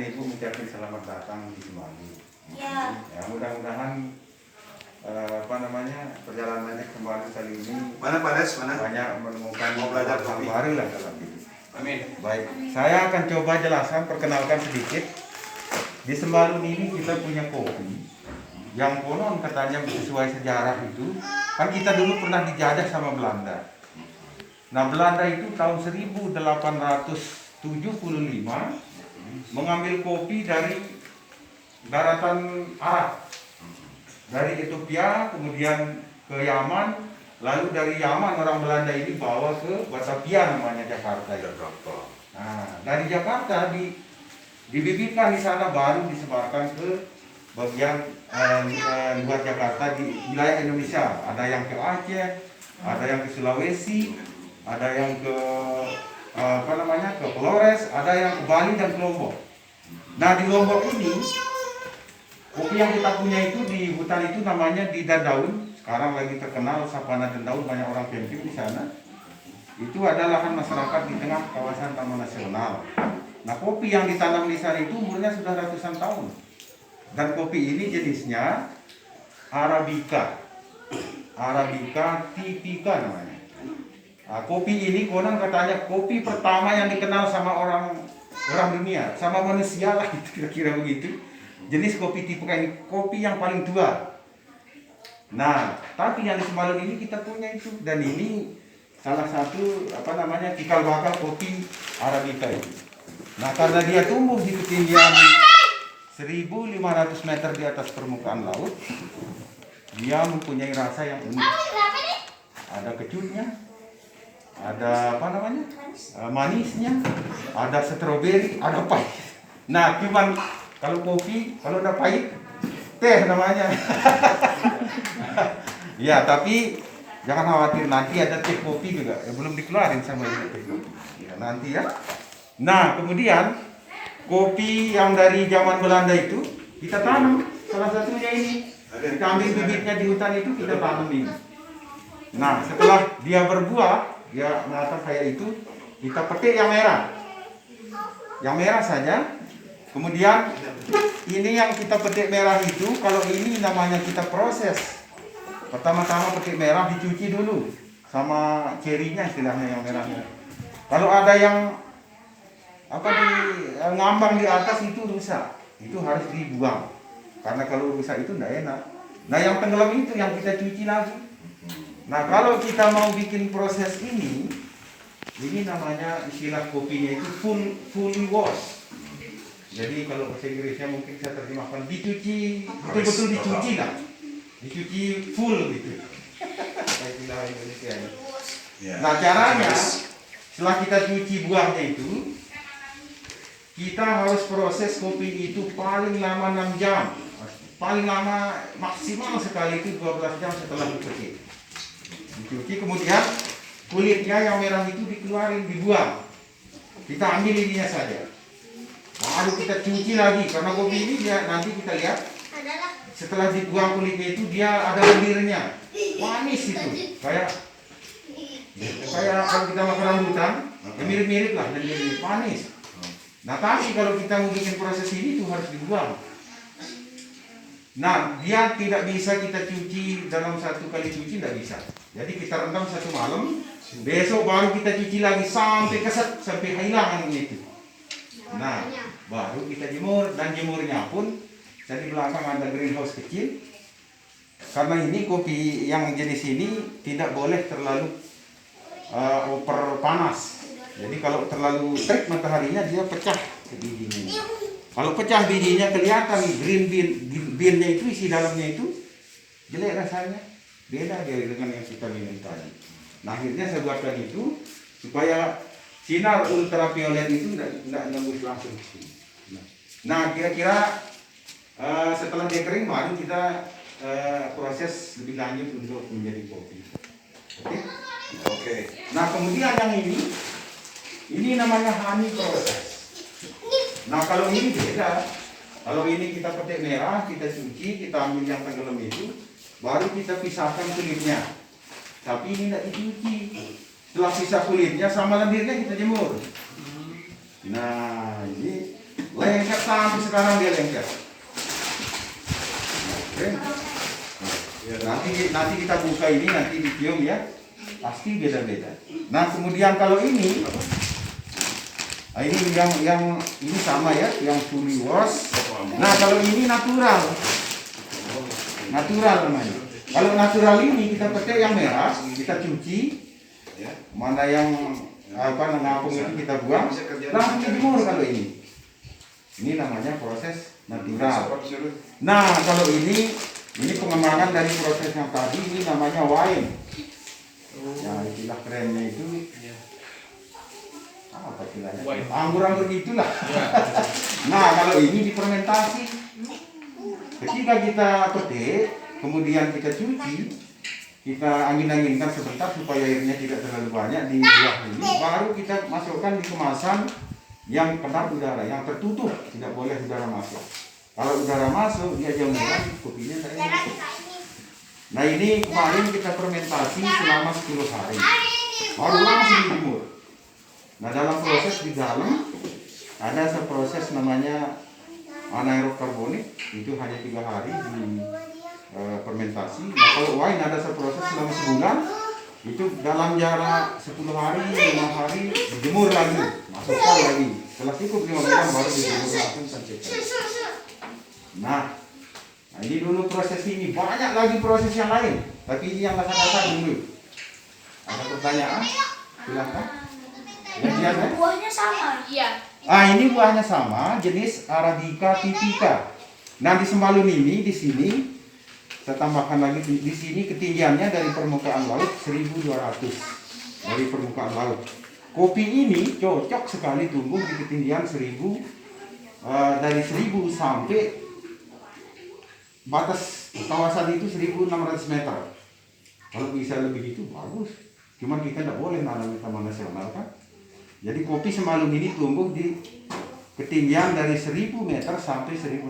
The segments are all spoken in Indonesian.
Ibu mengucapkan selamat datang di Semanggi. Ya. Ya, mudah-mudahan perjalanannya ke Semanggi kali ini Mana Pak Des? Mana? banyak menemukan Mau belajar hal kopi. baru lah dalam hidup. Amin. Baik, saya akan coba jelaskan, perkenalkan sedikit. Di Sembalun ini kita punya kopi yang konon katanya sesuai sejarah itu, kan kita dulu pernah dijajah sama Belanda. Nah, Belanda itu tahun 1875 mengambil kopi dari daratan Arab, dari Ethiopia kemudian ke Yaman, lalu dari Yaman orang Belanda ini bawa ke Batavia, namanya Jakarta. Nah, dari Jakarta dibibitkan di sana, baru disebarkan ke bagian luar Jakarta di wilayah Indonesia. Ada yang ke Aceh, ada yang ke Sulawesi, ada yang ke ke Flores, ada yang ke Bali dan ke Lombok. Nah, di Lombok ini kopi yang kita punya itu di hutan itu namanya di Dadaun. Sekarang lagi terkenal Sapana Dadaun, banyak orang camping di sana. Itu adalah lahan masyarakat di tengah kawasan Taman Nasional. Nah, kopi yang ditanam di sana itu umurnya sudah ratusan tahun. Dan kopi ini jenisnya Arabica. Arabica typica namanya. Nah, kopi ini konon katanya kopi pertama yang dikenal sama orang dunia, sama manusia lah, kira-kira begitu. Jenis kopi typica ini kopi yang paling tua. Nah, tapi yang di Sembalun ini kita punya itu, dan ini salah satu cikal bakal kopi Arabica itu. Nah, karena dia tumbuh di ketinggian 1.500 meter di atas permukaan laut, dia mempunyai rasa yang unik. Ada kecutnya, ada manisnya, ada stroberi, ada pahit. Nah, cuman kalau kopi, kalau udah pahit, teh namanya. Ya, tapi jangan khawatir, nanti ada teh kopi juga. Belum dikeluarin sama ini teh kopi. Ya, nanti ya. Nah, kemudian kopi yang dari zaman Belanda itu kita tanam, salah satunya ini. Kita ambil bibitnya di hutan itu, kita tanam ini. Nah, setelah dia berbuah, dia melata kayak itu, kita petik yang merah. Yang merah saja. Kemudian ini yang kita petik merah itu, kalau ini namanya kita proses. Pertama-tama petik merah dicuci dulu sama cerinya, istilahnya yang merahnya. Kalau ada yang ngambang di atas itu rusak, itu harus dibuang, karena kalau rusak itu tidak enak. Nah, yang tenggelam itu yang kita cuci lagi. Nah, kalau kita mau bikin proses ini namanya istilah kopinya itu full wash. Jadi kalau bahasa Inggrisnya mungkin saya terjemahkan dicuci, betul-betul dicuci lah, dicuci full gitu. Istilah Indonesia. Nah, caranya setelah kita cuci buahnya itu, kita harus proses kopi itu paling lama 6 jam. Paling lama maksimal sekali itu 12 jam setelah dipetik. Dicuci, kemudian kulitnya yang merah itu dikeluarin, dibuang. Kita ambil ininya saja. Lalu kita cuci lagi, karena kopi ini dia nanti kita lihat setelah dibuang kulitnya itu dia ada lendirnya. Manis itu. Kayak kalau kita makan rambutan, ya mirip-mirip lah, lendir manis. Nah, tapi kalau kita mau bikin proses ini itu harus dibuang. Nah, dia tidak bisa kita cuci dalam satu kali cuci, tidak bisa. Jadi kita rendam satu malam, besok baru kita cuci lagi sampai keset, sampai hilang itu. Nah, baru kita jemur, dan jemurnya pun saya di belakang ada greenhouse kecil. Karena ini kopi yang jenis ini tidak boleh terlalu over panas. Jadi kalau terlalu terik mataharinya dia pecah bijinya. Kalau pecah bijinya kelihatan green bean-nya itu, isi dalamnya itu jelek rasanya. Beda dia dengan yang kita minum tadi. Nah, akhirnya saya buatkan itu supaya sinar ultraviolet itu tidak nembus langsung ke sini. Nah, kira-kira setelah dia kering baru kita proses lebih lanjut untuk menjadi kopi. Oke. Nah, kemudian yang ini namanya honey proses. Nah, kalau ini beda. Kalau ini kita petik merah, kita cuci, kita ambil yang tenggelam itu, baru kita pisahkan kulitnya. Tapi ini tidak dicuci. Setelah pisah kulitnya sama lendirnya kita jemur. Nah, ini Lengket sampai sekarang dia lengket. Oke. Nanti kita buka ini, nanti dicium ya. Pasti beda-beda. Nah kemudian kalau ini yang ini sama ya, yang fully wash. Nah kalau ini natural namanya. Kalau natural ini kita pakai yang merah, kita cuci. Mana yang ngapung itu kita buang, langsung dijemur kalau ini. Ini namanya proses natural. Nah kalau ini pengembangan dari proses yang tadi, ini namanya wine. Ya istilah kerennya itu apa istilahnya? Anggur-anggur itulah. Nah kalau ini difermentasi. Ketika kita petik, kemudian kita cuci, kita angin-anginkan sebentar supaya airnya tidak terlalu banyak di buah ini, baru kita masukkan di kemasan yang kedap udara, yang tertutup, tidak boleh udara masuk. Kalau udara masuk, dia jamuran, kopinya saya masuk. Nah ini kemarin kita fermentasi selama 10 hari, baru langsung dijemur. Nah dalam proses di dalam ada proses namanya anaerob karbonik, itu hanya 3 hari di fermentasi. Nah kalau wine ada proses selama sebulan, itu dalam jarak 10 hari, 5 hari dijemur lagi, masukkan lagi. Setelah cukup 5 bulan baru dijemur langsung sampai. Nah ini dulu proses ini, banyak lagi proses yang lain, tapi ini yang dasar-dasar dulu. Ada pertanyaan? Silakan. Ya, buahnya sama. Iya. Ini buahnya sama, jenis Arabica typica. Nah di Sembalun ini, di sini saya tambahkan lagi di sini ketinggiannya dari permukaan laut 1.200 dari permukaan laut. Kopi ini cocok sekali tumbuh di ketinggian 1.000 dari 1.000 sampai batas kawasan itu 1.600 meter. Kalau bisa lebih itu bagus. Cuman kita tidak boleh nanam di taman nasional kan. Jadi kopi Sembalun ini tumbuh di ketinggian dari 1.000 meter sampai 1.600.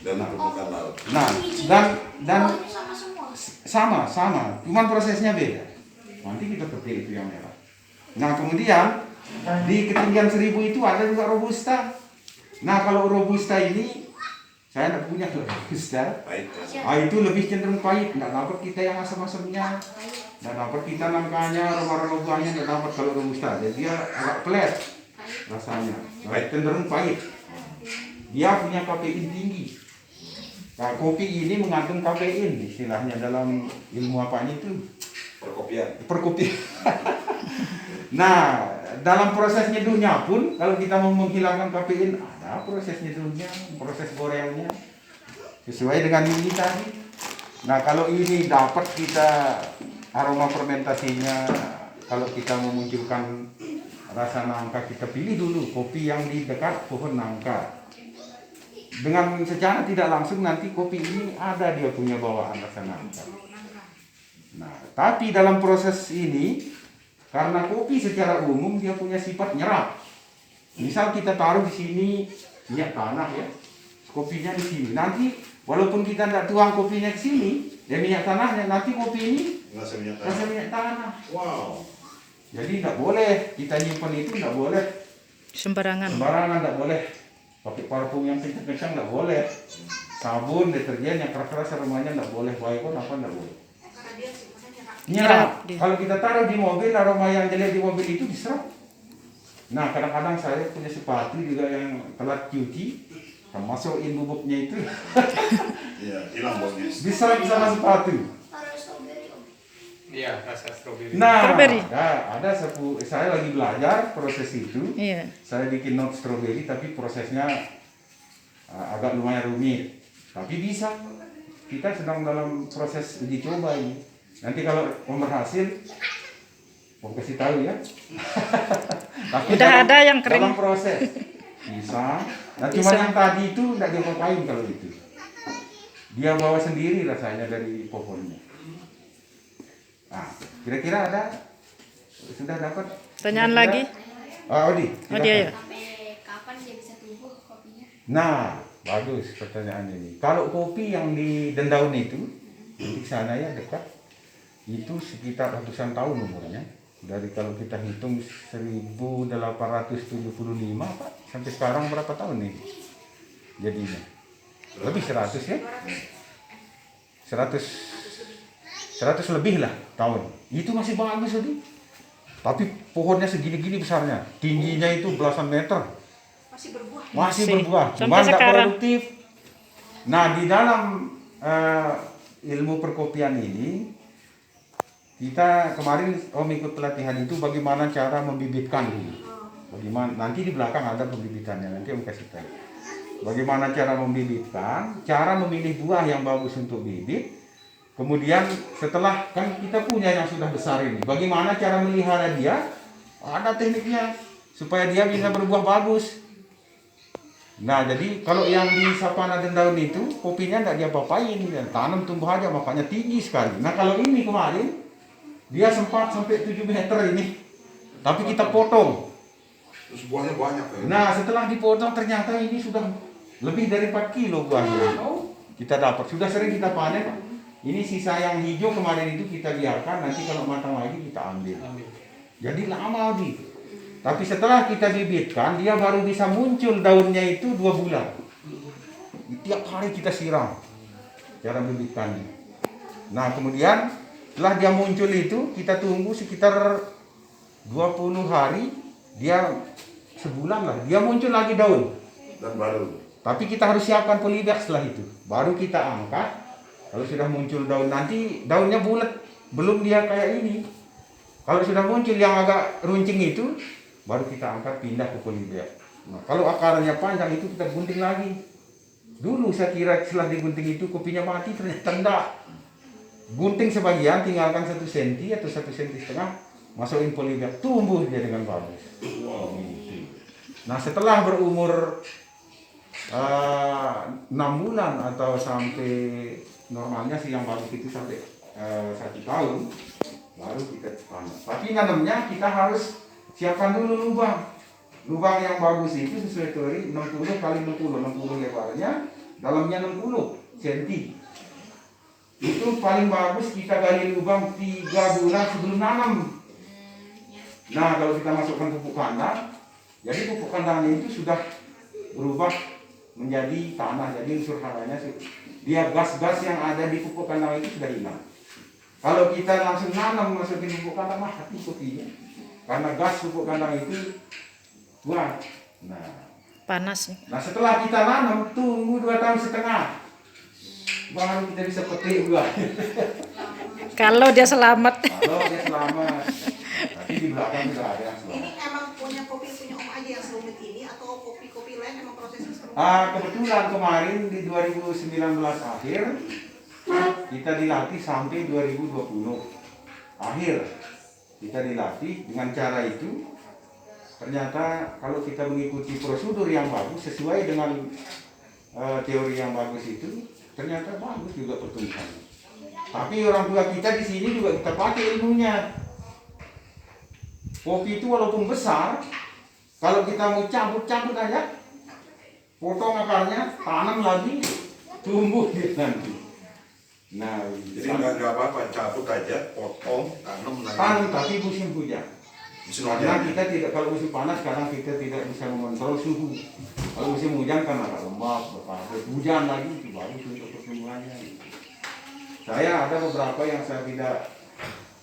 Dan permukaan laut. Nah, dan sama, cuman prosesnya beda. Nanti kita petik itu yang merah. Nah, kemudian di ketinggian 1.000 itu ada juga robusta. Nah, kalau robusta ini saya tidak punya robusta. Itu lebih cenderung pahit, tidak dapat kita yang asam-asamnya, tidak dapat kita nangkanya, aroma-aroma buahnya tidak dapat kalau robusta. Jadi dia agak pelet rasanya, cenderung pahit. Dia punya kafein tinggi. Nah, kopi ini mengandung kafein, istilahnya dalam ilmu apanya itu? Perkopian. Nah, dalam proses nyeduhnya pun, kalau kita mau menghilangkan kafein, ada proses nyeduhnya, proses gorengnya, sesuai dengan ini tadi. Nah, kalau ini dapat kita aroma fermentasinya, kalau kita memunculkan rasa nangka, kita pilih dulu kopi yang di dekat pohon nangka. Dengan secara tidak langsung nanti kopi ini ada dia punya bawaan rasa nangka. Nah, tapi dalam proses ini, karena kopi secara umum dia punya sifat nyerap. Misal kita taruh di sini minyak tanah ya, kopinya di sini. Nanti walaupun kita tidak tuang kopinya ke sini, ya minyak tanahnya nanti kopi ini rasa minyak tanah. Wow. Jadi tidak boleh kita nyimpan itu, tidak boleh sembarangan, tidak boleh. Pakai parfum yang kencang-kencang tidak boleh. Sabun, deterjen yang keras-keras aromanya tidak boleh. Baikon apa tidak boleh. Nyerap. Kalau kita taruh di mobil, aroma yang jelek di mobil itu diserap. Nah kadang-kadang saya punya sepatu juga yang telat cuci, masukin bubuknya itu. Iya, hilang baunya. Diserap sama sepatu. Iya, rasa stroberi. Nah, Strawberry. ada saya lagi belajar proses itu. Iya. Saya bikin not stroberi, tapi prosesnya agak lumayan rumit. Tapi bisa. Kita sedang dalam proses uji coba ini. Nanti kalau berhasil, mau kasih tahu ya. Tapi Udah ada yang kering. dalam proses bisa. Nah, cuma Bisa. yang tadi itu tidak diapa-apain kalau itu. Dia bawa sendiri rasanya dari pohonnya. Nah, kira-kira ada sudah dapat Pertanyaan lagi? Odi. Oh dia ya. Sampai kapan dia bisa tumbuh kopinya? Nah, bagus pertanyaan ini. Kalau kopi yang di Dendaun itu, di sana ya dekat, itu sekitar ratusan tahun umurnya. Dari kalau kita hitung 1875 Pak, sampai sekarang berapa tahun nih jadinya? Lebih 100 ya? 100 lebih lah tahun. Itu masih bagus tadi. Tapi pohonnya segini-gini besarnya, tingginya itu belasan meter. Masih berbuah, Sampai cuma tidak sekarang. produktif. Nah, di dalam ilmu perkopian ini, kita kemarin Om ikut pelatihan itu bagaimana cara membibitkan dulu. Bagaimana nanti di belakang ada pembibitannya, nanti Om kasih tahu. Bagaimana cara membibitkan, cara memilih buah yang bagus untuk bibit. Kemudian setelah kan kita punya yang sudah besar ini, bagaimana cara melihara dia? Ada tekniknya supaya dia bisa berbuah bagus. Nah, jadi kalau yang di Sapana dan Daun itu kopinya tidak diapa-apain, dan tanam tumbuh aja, makanya tinggi sekali. Nah, kalau ini kemarin dia sempat sampai 7 meter ini, tapi kita potong. Terus buahnya banyak ya. Nah, setelah dipotong ternyata ini sudah lebih dari 4 kilo buahnya. Kita dapat, sudah sering kita panen. Ini sisa yang hijau kemarin itu kita biarkan, nanti kalau matang lagi kita ambil. Jadi lama di. Tapi setelah kita bibitkan, dia baru bisa muncul daunnya itu 2 bulan. Tiap hari kita siram cara bibitkannya. Nah, kemudian setelah dia muncul itu, kita tunggu sekitar 20 hari, dia sebulan lah, dia muncul lagi daun. Dan baru. Tapi kita harus siapkan polybag setelah itu. Baru kita angkat. Kalau sudah muncul daun, nanti daunnya bulat, belum dia kayak ini. Kalau sudah muncul yang agak runcing itu, baru kita angkat pindah ke polybag. Nah, kalau akarnya panjang itu kita gunting lagi. Dulu saya kira setelah digunting itu kopinya mati, ternyata enggak. Gunting sebagian, tinggalkan 1 cm atau 1,5 cm, masukin polybag, tumbuh dia dengan bagus. Nah, setelah berumur 6 bulan atau sampai normalnya sih yang bagus itu sampai 1 tahun, baru kita tanam. Tapi nanamnya kita harus siapkan dulu lubang. Lubang yang bagus itu sesuai teori 60 kali 60 lebarnya, dalamnya 60 cm. Itu paling bagus kita gali lubang 3 bulan sebelum nanam. Nah, kalau kita masukkan pupuk kandang, jadi pupuk kandangnya itu sudah berubah menjadi tanah, jadi unsur haranya dia gas-gas yang ada di pupuk kandang itu sudah hilang. Kalau kita langsung nanam masukin pupuk kandang, mati kopinya. Karena gas pupuk kandang itu kuat. Panas nih. Nah, setelah kita nanam, tunggu 2,5 tahun. Baru kita bisa petik buah. Kalau dia selamat. Kalau dia selamat. Tapi di belakang sudah ada yang selamat. Ini emang punya kopi punya Om aja yang serumit ini atau kopi-kopi lain emang prosesnya serumit? Kebetulan kemarin di 2019 akhir kita dilatih sampai 2020 akhir. Kita dilatih dengan cara itu. Ternyata kalau kita mengikuti prosedur yang bagus sesuai dengan teori yang bagus itu, ternyata bagus juga pertumbuhannya. Tapi orang tua kita di sini juga kita pakai ilmunya. Kopi itu walaupun besar, kalau kita mau cabut aja, potong akarnya, tanam lagi, tumbuh dia nanti. Nah, Jadi nggak apa-apa, cabut aja, potong, tanam lagi. tanam tapi musim hujan. Musim Karena hujan. kita tidak, kalau musim panas kadang kita tidak bisa mengontrol suhu. Kalau musim hujan kan agak lembab, hujan lagi itu bagus untuk pertumbuhannya. Saya ada beberapa yang saya tidak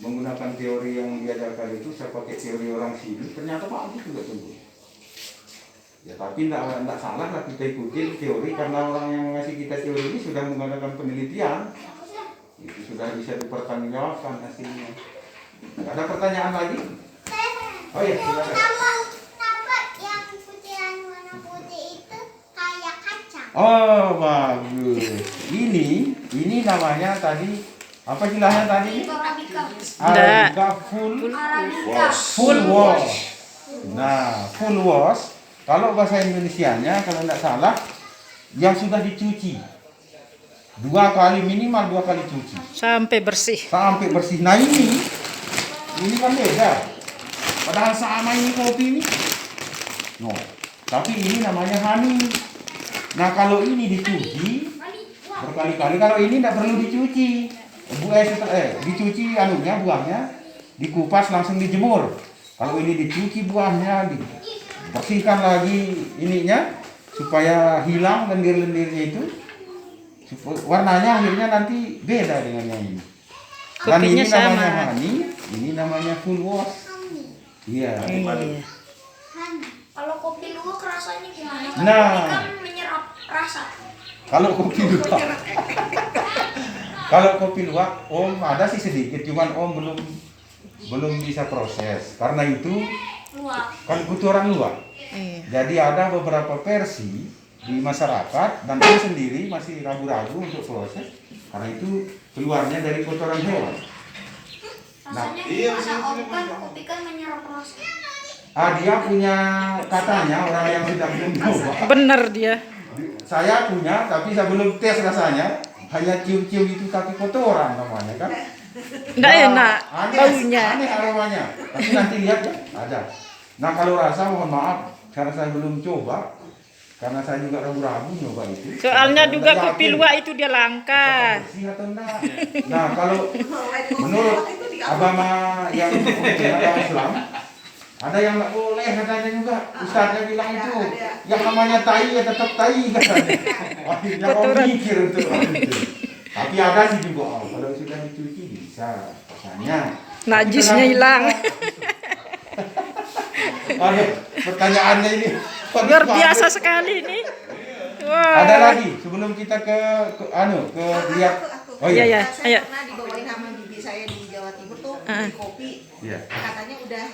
menggunakan teori yang diajarkan itu, saya pakai teori orang sini, ternyata bagus juga tumbuh. Ya tapi tidak salah lah kita ikutin teori, karena orang yang ngasih kita teori ini sudah menggunakan penelitian, itu sudah bisa dipertanggungjawabkan hasilnya. Ada pertanyaan lagi? Oh ya, silakan. Kenapa yang putihan warna putih itu kayak kacang? Oh bagus. Ini namanya tadi apa istilahnya tadi? Arabica full wash. Nah, full wash. Kalau bahasa Indonesianya kalau tidak salah yang sudah dicuci 2 kali, minimal 2 kali cuci Sampai bersih. sampai bersih. Nah ini kan beda. Padahal sama ini kopi ini. No, tapi ini namanya honey. Nah kalau ini dicuci berkali-kali, kalau ini tidak perlu dicuci. Dicuci anunya, buahnya, dikupas langsung dijemur. Kalau ini dicuci buahnya, dibersihkan lagi ininya supaya hilang lendir-lendirnya itu. Warnanya akhirnya nanti beda dengan yang ini. Dan Kopinya ini namanya sama. honey, ini namanya full wash. Iya. Iya. Kalau kopi luwak rasanya gimana? Nah. Kopi kan menyerap rasa. Kalau kopi luwak, kalau kopi luwak, Om ada sih sedikit, cuman Om belum bisa proses. Karena itu Luwak. kan butuh orang luwak. Iya. Jadi ada beberapa versi di masyarakat dan Om sendiri masih ragu-ragu untuk proses. Karena itu keluarnya dari kotoran hewan. Rasanya iya, gimana? sini, Om kan kopi kan menyerap rasa. Dia punya katanya orang yang sudah mencoba. Bener dia. Saya punya, tapi saya belum tes rasanya. Hanya cium-cium itu tapi kotoran namanya kan. Nggak enak baunya. Aneh aromanya. Tapi nanti lihat ya, ada. Nah kalau rasa mohon maaf, karena saya belum coba. Karena saya juga ragu-ragu nyoba itu. Soalnya Saya juga tidak kopi yakin luwak itu dia langka. apakah bersih atau enggak. Nah kalau menurut agama yang Islam, ada yang nggak boleh katanya juga. Ustaznya bilang itu, yang namanya tai ya tetap tai katanya. Akhirnya kau Kotoran. mikir untuk itu. Tapi ada sih juga, kalau sudah dicuci bisa. Rasanya. Najisnya hilang. Aduh, pertanyaannya ini. Luar biasa sekali ini. Wah. Ada lagi sebelum kita ke lihat. Oh Iya, iya. iya. Saya Ayo. pernah dibawain sama bibi saya di Jawa Timur tuh Ah. beli kopi. Iya. Katanya udah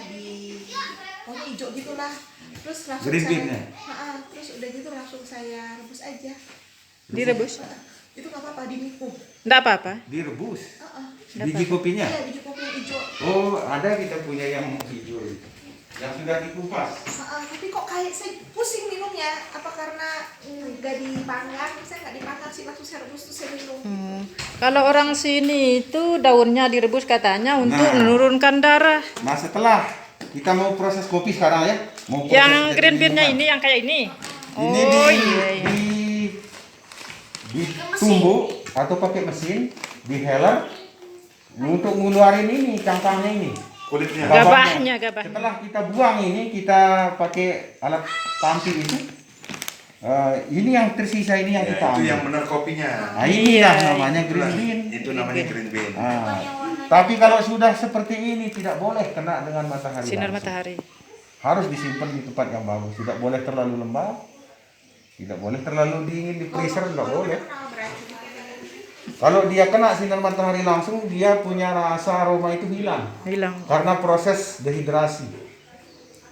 pokoknya hijau gitulah. Terus langsung Green saya, bean-nya? terus udah gitu langsung saya rebus aja. Direbus? Itu nggak apa-apa, dinikum. Nggak apa-apa. Direbus. Heeh. Biji kopinya. Iya, biji kopi yang hijau. Oh, ada kita punya yang hijau itu. Yang sudah dikupas. Tapi kok kayak saya pusing minumnya. Apa karena nggak dipanggang? Saya nggak dipanggang sih, langsung saya rebus terus saya minum. Kalau orang sini itu daunnya direbus katanya untuk Nah. menurunkan darah. Nah, setelah kita mau proses kopi sekarang ya. Mau proses Yang jadi green bean-nya minuman. ini yang kayak ini. Ini Oh iya, iya. ditumbuk atau pakai mesin, diheler untuk ngeluarin ini cangkangnya ini. Kulitnya. Gabahnya. Setelah kita buang ini, kita pakai alat tampil itu. Ini yang tersisa ini yang Ya, kita itu ambil. yang benar kopinya. Nah, inilah Iya, namanya green bean. Itu namanya green bean. Nah, tapi kalau sudah seperti ini tidak boleh kena dengan matahari. Sinar langsung. matahari. Harus disimpan di tempat yang bagus. Tidak boleh terlalu lembab. Tidak boleh terlalu dingin di freezer, tidak boleh. Kalau dia kena sinar matahari langsung, dia punya rasa aroma itu hilang Hilang. karena proses dehidrasi.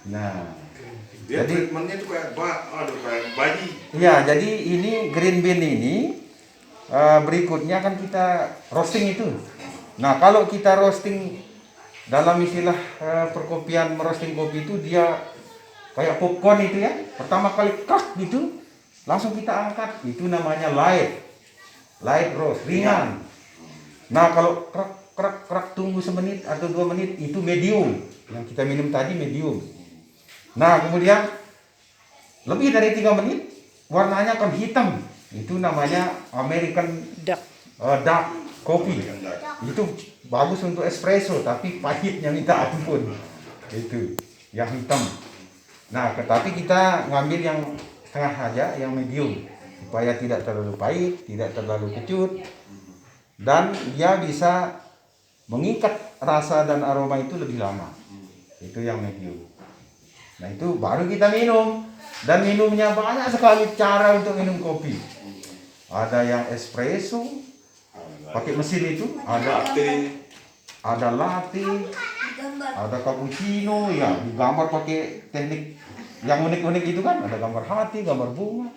Nah, Dia jadi treatmentnya itu kayak kayak bayi. ya, jadi ini green bean ini berikutnya kan kita roasting itu. Nah, kalau kita roasting dalam istilah perkopian merosting kopi itu dia kayak popcorn itu ya. Pertama kali krak gitu, langsung kita angkat. Itu namanya light roast, ringan. Nah, kalau krak tunggu semenit atau 2 menit itu medium. Yang kita minum tadi medium. Nah, kemudian lebih dari 3 menit warnanya akan hitam. Itu namanya American Dak. dark coffee. Itu bagus untuk espresso tapi pahitnya minta ampun. Itu yang hitam. Nah, tetapi kita ngambil yang setengah aja, yang medium supaya tidak terlalu pahit, tidak terlalu kecut, dan dia bisa mengikat rasa dan aroma itu lebih lama. Itu yang medium. Nah, itu baru kita minum. Dan minumnya banyak sekali cara untuk minum kopi. Ada yang espresso pakai mesin itu, ada latte, ada cappuccino, ya digambar pakai teknik yang unik-unik itu kan, ada gambar hati, gambar bunga.